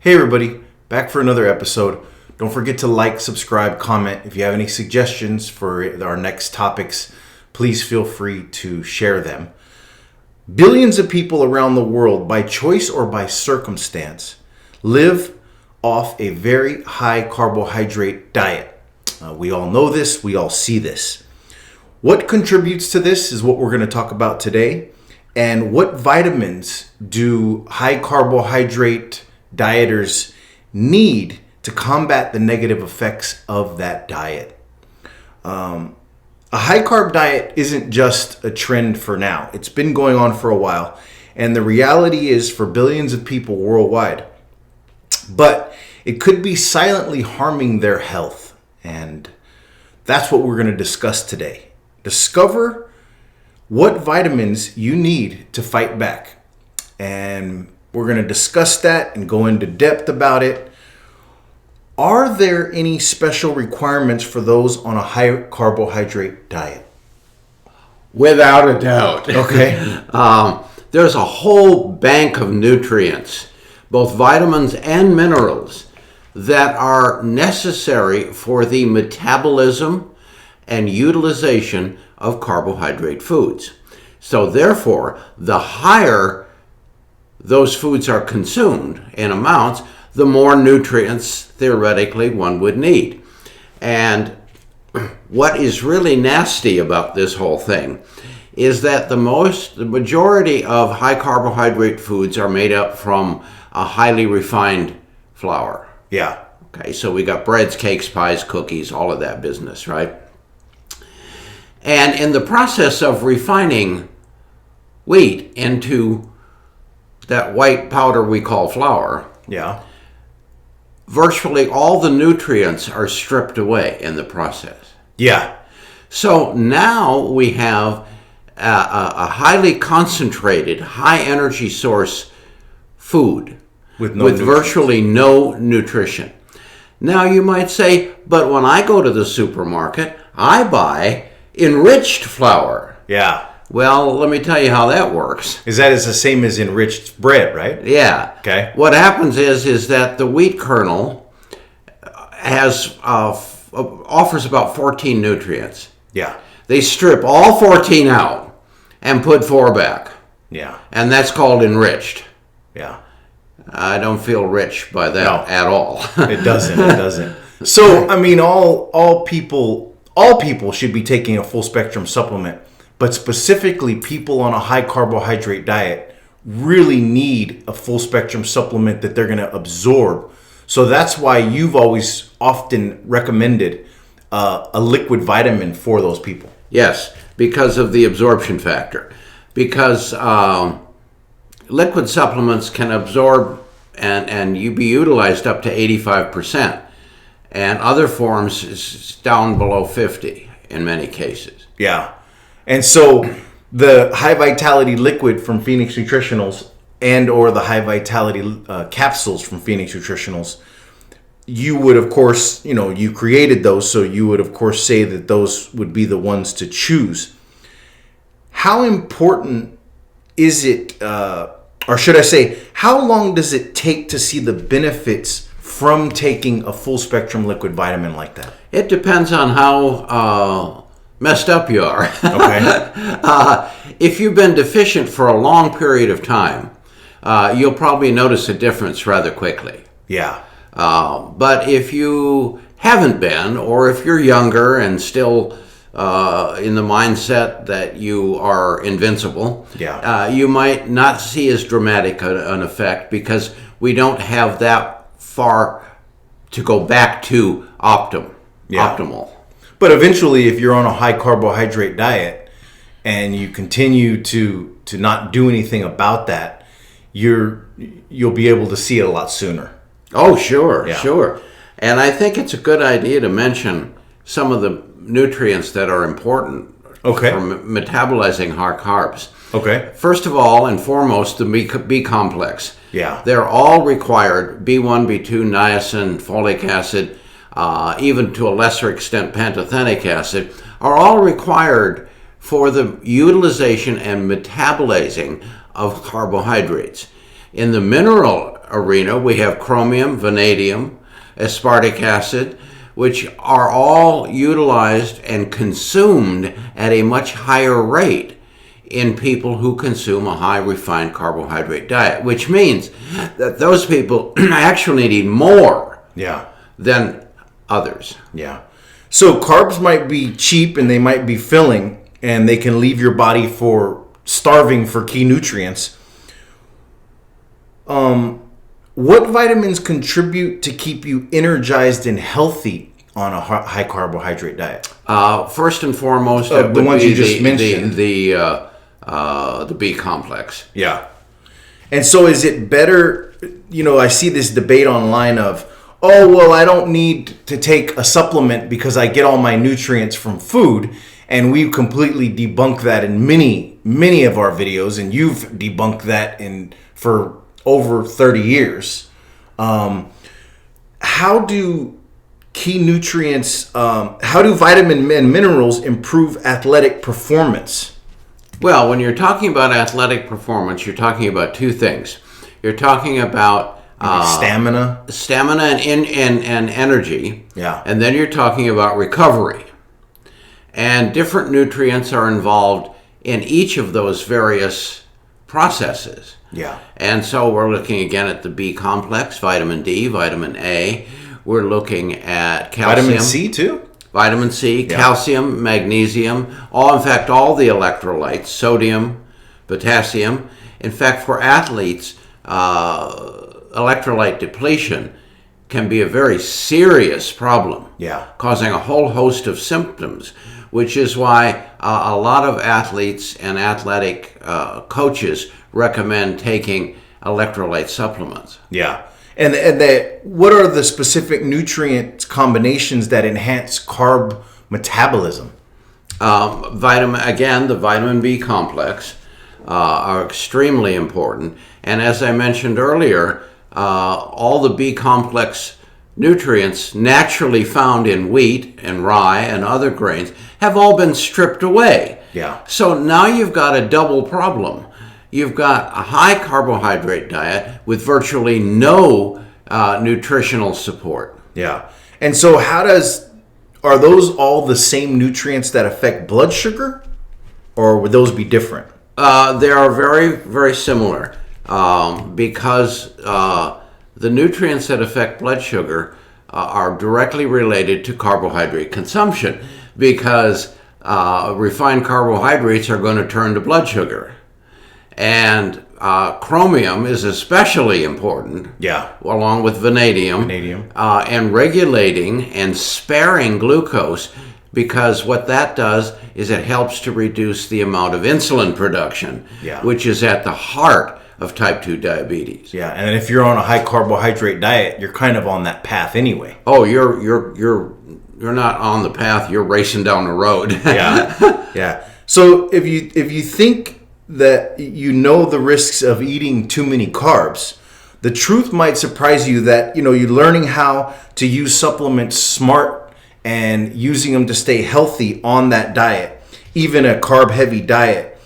Hey everybody, back for another episode. Don't forget to like, subscribe, comment. If you have any suggestions for our next topics, please feel free to share them. Billions of people around the world, by choice or by circumstance, live off a very high carbohydrate diet. We all know this, we all see this. What contributes to this is what we're going to talk about today. And what vitamins do high carbohydrate dieters need to combat the negative effects of that diet? A high carb diet isn't just a trend for now. It's been going on for a while. And the reality is for billions of people worldwide. But it could be silently harming their health. And that's what we're going to discuss today. Discover what vitamins you need to fight back. And we're going to discuss that and go into depth about it. Are there any special requirements for those on a high carbohydrate diet? Without a doubt. Okay. There's a whole bank of nutrients, both vitamins and minerals, that are necessary for the metabolism and utilization of carbohydrate foods. So therefore, the higher those foods are consumed in amounts, the more nutrients theoretically one would need. And what is really nasty about this whole thing is that the majority of high carbohydrate foods are made up from a highly refined flour. Yeah. Okay, so we got breads, cakes, pies, cookies, all of that business, right? And in the process of refining wheat into that white powder we call flour, Yeah. virtually all the nutrients are stripped away in the process. Yeah. So now we have a highly concentrated, high energy source food with virtually no nutrition. Now you might say, but when I go to the supermarket, I buy enriched flour. Yeah. Well, let me tell you how that works. Is that the same as enriched bread, right? Yeah. Okay. What happens is that the wheat kernel has offers about 14 nutrients. Yeah. They strip all 14 out and put 4 back. Yeah. And that's called enriched. Yeah. I don't feel rich by that at all. It doesn't. So, I mean, all people should be taking a full spectrum supplement, but specifically people on a high carbohydrate diet really need a full spectrum supplement that they're going to absorb. So that's why you've always often recommended a liquid vitamin for those people. Yes, because of the absorption factor. Because liquid supplements can absorb and you be utilized up to 85%. And other forms is down below 50 in many cases. Yeah. And so the high vitality liquid from Phoenix Nutritionals and or the high vitality capsules from Phoenix Nutritionals, you would, of course, you created those, so you would, of course, say that those would be the ones to choose. How important is it, or should I say, how long does it take to see the benefits from taking a full spectrum liquid vitamin like that? It depends on how messed up you are. Okay. If you've been deficient for a long period of time, you'll probably notice a difference rather quickly. Yeah. But if you haven't been, or if you're younger and still in the mindset that you are invincible, you might not see as dramatic an effect because we don't have that far to go back to optimal. But eventually, if you're on a high carbohydrate diet and you continue to not do anything about that, you'll be able to see it a lot sooner. Oh, sure. And I think it's a good idea to mention some of the nutrients that are important for metabolizing high carbs. Okay. First of all and foremost, the B complex. Yeah. They're all required. B1, B2, niacin, folic acid, even to a lesser extent pantothenic acid, are all required for the utilization and metabolizing of carbohydrates. In the mineral arena, we have chromium, vanadium, aspartic acid, which are all utilized and consumed at a much higher rate in people who consume a high refined carbohydrate diet, which means that those people actually need more than others. Yeah. So carbs might be cheap and they might be filling, and they can leave your body for starving for key nutrients. What vitamins contribute to keep you energized and healthy on a high carbohydrate diet? First and foremost, the ones you just mentioned, the B complex. Yeah. And so, is it better? I see this debate online of, oh, well, I don't need to take a supplement because I get all my nutrients from food, and we completely debunk that in many of our videos, and you've debunked that for over 30 years. How do key nutrients, how do vitamin and minerals improve athletic performance? Well, when you're talking about athletic performance, you're talking about two things. You're talking about stamina and energy. Yeah. And then you're talking about recovery. And different nutrients are involved in each of those various processes. Yeah. And so we're looking again at the B complex, vitamin D, vitamin A. We're looking at calcium. Vitamin C too? Vitamin C, calcium, magnesium, all the electrolytes, sodium, potassium. In fact, for athletes, electrolyte depletion can be a very serious problem, causing a whole host of symptoms, which is why a lot of athletes and athletic coaches recommend taking electrolyte supplements. Yeah. And what are the specific nutrient combinations that enhance carb metabolism? The vitamin B complex are extremely important. And as I mentioned earlier, all the B complex nutrients naturally found in wheat and rye and other grains have all been stripped away. Yeah. So now you've got a double problem. You've got a high carbohydrate diet with virtually no nutritional support. Yeah. And so are those all the same nutrients that affect blood sugar, or would those be different? They are very, very similar because the nutrients that affect blood sugar are directly related to carbohydrate consumption, because refined carbohydrates are going to turn to blood sugar. And chromium is especially important, along with vanadium. And regulating and sparing glucose, because what that does is it helps to reduce the amount of insulin production, which is at the heart of type 2 diabetes. Yeah, and if you're on a high carbohydrate diet, you're kind of on that path anyway. Oh, you're not on the path, you're racing down the road. Yeah. So if you think that you know the risks of eating too many carbs, the truth might surprise you that you're learning how to use supplements smart and using them to stay healthy on that diet, even a carb heavy diet.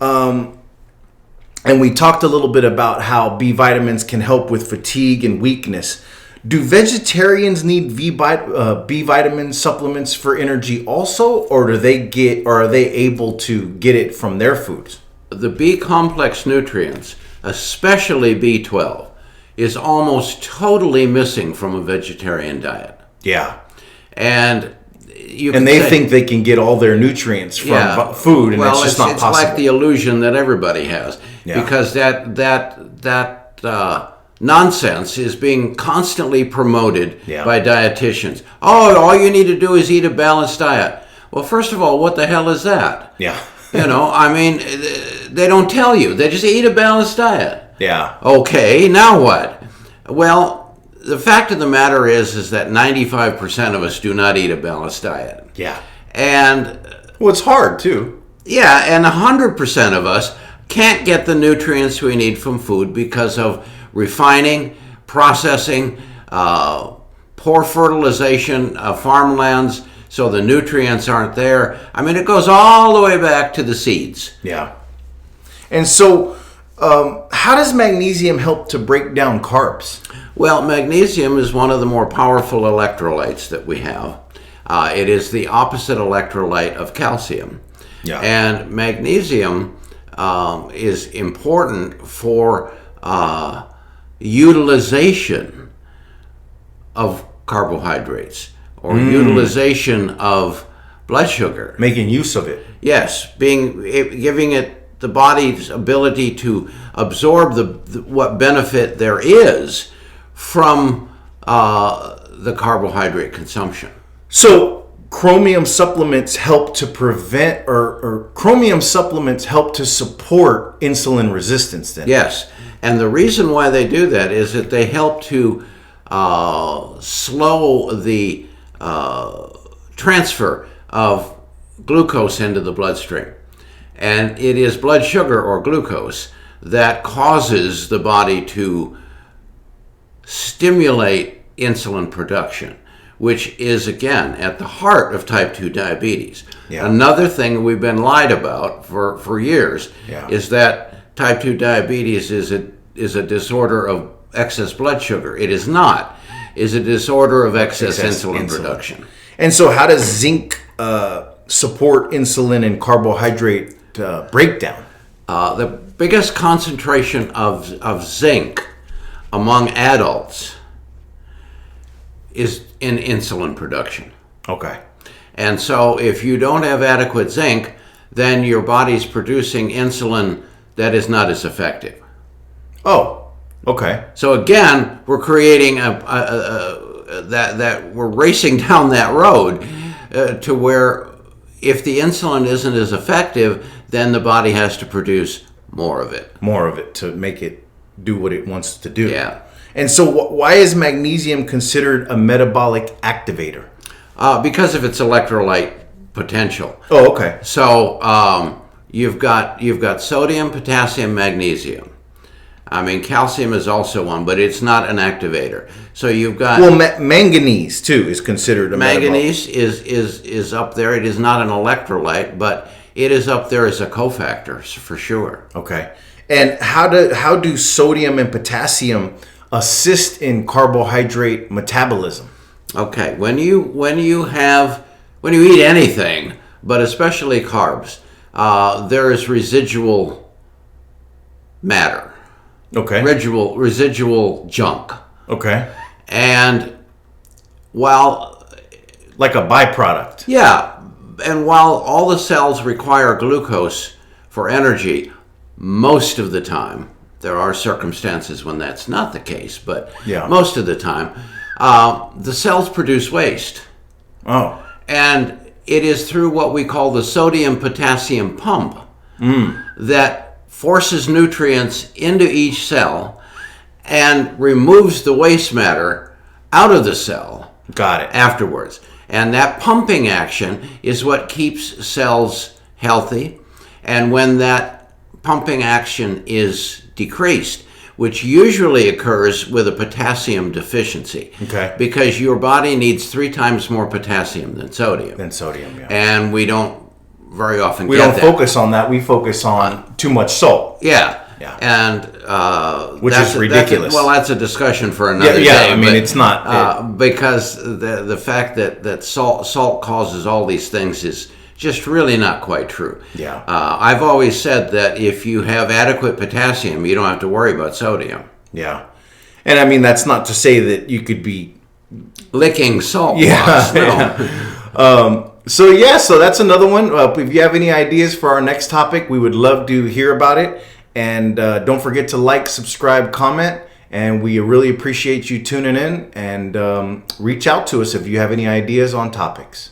And we talked a little bit about how B vitamins can help with fatigue and weakness. Do vegetarians need B vitamin supplements for energy also, or are they able to get it from their foods? The B complex nutrients, especially B12, is almost totally missing from a vegetarian diet. Yeah. And they think they can get all their nutrients from food, and it's just not possible. It's like the illusion that everybody has, because that nonsense is being constantly promoted by dietitians. Oh, all you need to do is eat a balanced diet. Well, first of all, what the hell is that? Yeah. They don't tell you. They just eat a balanced diet. Yeah. Okay, now what? Well, the fact of the matter is that 95% of us do not eat a balanced diet. Yeah. And it's hard too. Yeah, and 100% of us can't get the nutrients we need from food because of refining, processing, poor fertilization of farmlands, so the nutrients aren't there. I mean, it goes all the way back to the seeds. Yeah. And so How does magnesium help to break down carbs? Well, magnesium is one of the more powerful electrolytes that we have. It is the opposite electrolyte of calcium. Yeah. And magnesium is important for utilization of carbohydrates or utilization of blood sugar. Making use of it. Yes, giving it the body's ability to absorb what benefit there is from the carbohydrate consumption. So chromium supplements help to prevent, or chromium supplements help to support insulin resistance then? Yes, and the reason why they do that is that they help to slow the transfer of glucose into the bloodstream. And it is blood sugar or glucose that causes the body to stimulate insulin production, which is, again, at the heart of type 2 diabetes. Yeah. Another thing we've been lied about for years is that type 2 diabetes is a disorder of excess blood sugar. It is not. It's a disorder of excess insulin production. And so how does zinc support insulin and carbohydrate breakdown? The biggest concentration of zinc among adults is in insulin production. Okay. And so if you don't have adequate zinc, then your body's producing insulin that is not as effective. Oh, okay. So again, we're creating that we're racing down that road to where if the insulin isn't as effective, then the body has to produce more of it. More of it to make it do what it wants to do. Yeah. And so why is magnesium considered a metabolic activator? Because of its electrolyte potential. Oh, okay. So you've got sodium, potassium, magnesium. I mean, calcium is also one, but it's not an activator. So you've got... Well, manganese, too, is considered a manganese is up there. It is not an electrolyte, but it is up there as a cofactor, for sure. Okay. And how do sodium and potassium assist in carbohydrate metabolism? Okay. When you eat anything, but especially carbs, there is residual matter. Okay. Residual junk. Okay. And while... Like a byproduct. Yeah. And while all the cells require glucose for energy, most of the time, there are circumstances when that's not the case, but most of the time, the cells produce waste. Oh. And it is through what we call the sodium-potassium pump that forces nutrients into each cell and removes the waste matter out of the cell. Got it. Afterwards. And that pumping action is what keeps cells healthy. And when that pumping action is decreased, which usually occurs with a potassium deficiency. Okay. Because your body needs 3 times more potassium than sodium. Yeah. And we don't very often we get don't that. focus on that. We focus on too much salt. Yeah. And which is ridiculous. That's a discussion for another day. I mean, it's not because the fact that salt causes all these things is just really not quite true. Yeah. I've always said that if you have adequate potassium, you don't have to worry about sodium. Yeah. And I mean, that's not to say that you could be licking salt blocks. No. So that's another one. If you have any ideas for our next topic, we would love to hear about it. And don't forget to like, subscribe, comment. And we really appreciate you tuning in. And reach out to us if you have any ideas on topics.